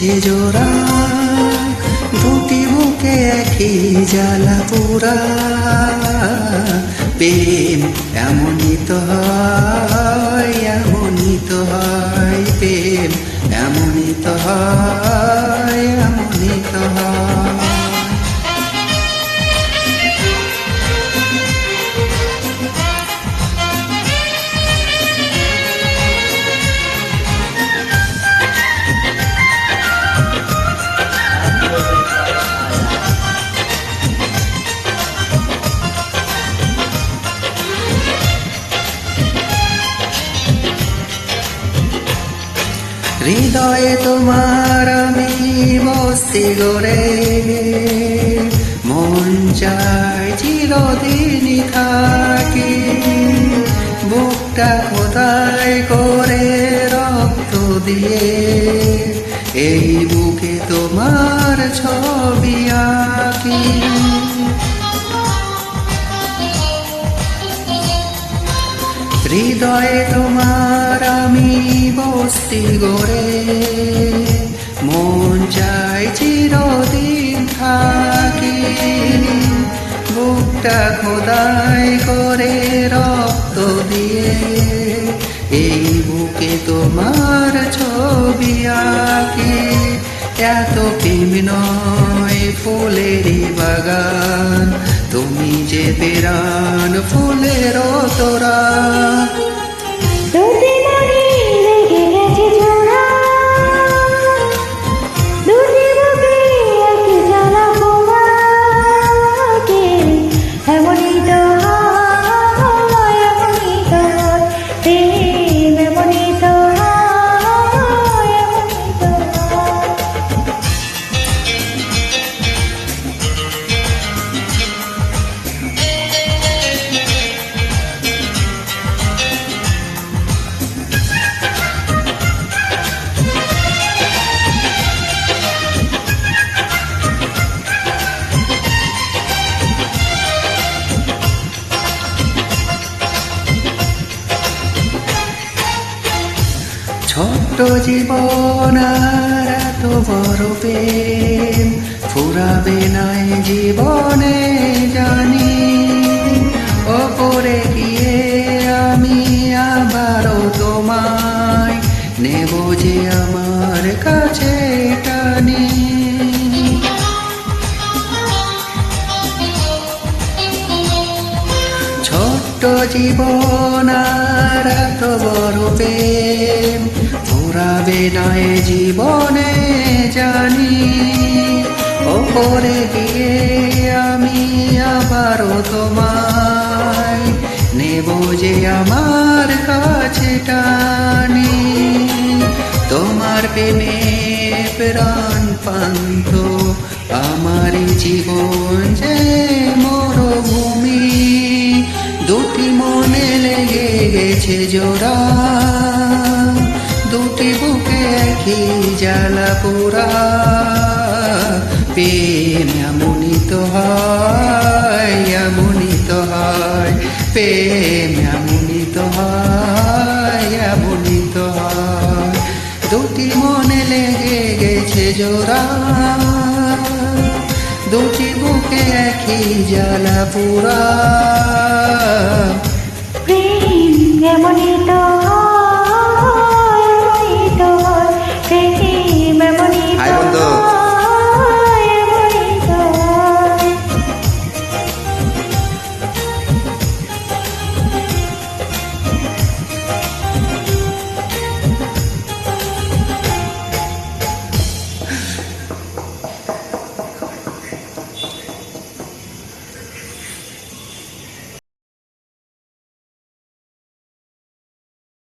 লেগেছে জোড়া, দুটি বুকে একই জ্বালা পোড়া। প্রেম এমনই তো হয়, এমনই তো হয়, প্রেম এমনই তো হয়, এমনই তো হয়। হৃদয়ে তোমার আমি বস্তি গড়ে, মন চায় চিরদিনই থাকি। বুকটা খোদাই করে রক্ত দিয়ে, এই বুকে তোমার ছবি আঁকি। হৃদয়ে তোমার আমি বস্তি গড়ে, মন চাই চিরদিন থাকি। বুকটা খোদাই করে রক্ত দিয়ে, এই বুকে তোমার ছবি আঁকি। এত প্রেম নয় ফুলেরই বাগান, তুমি যে বেরান ফুলের তোরা। ছোট্ট জীবন আর এত বড় প্রেম ফুরাবে নাই জীবনে জানি। ওপরে গিয়ে আমি আবারও তোমায় নেব যে আমার কাছে টানি। ছোট্ট জীবন আর এত বড় প্রেম ফুরাবে নাই জীবনে জানি। ওপরে গিয়ে আমি আবারও তোমায় নেব যে আমার কাছে টানি। তোমার প্রেমে প্রাণ পান্ত আমার জীবন যে মরুভূমি। দুটি মনে লেগে গেছে জোড়া, দুটি বুকে একই জ্বালা পোড়া। প্রেম এমনই তো হয়, এমনই তো হয়, প্রেম এমনই তো হয়, এমনই তো হয়। দুটি মনে লেগে গেছে জোড়া, দুটি বুকে একই জ্বালা পোড়া। প্রেম এমনই তো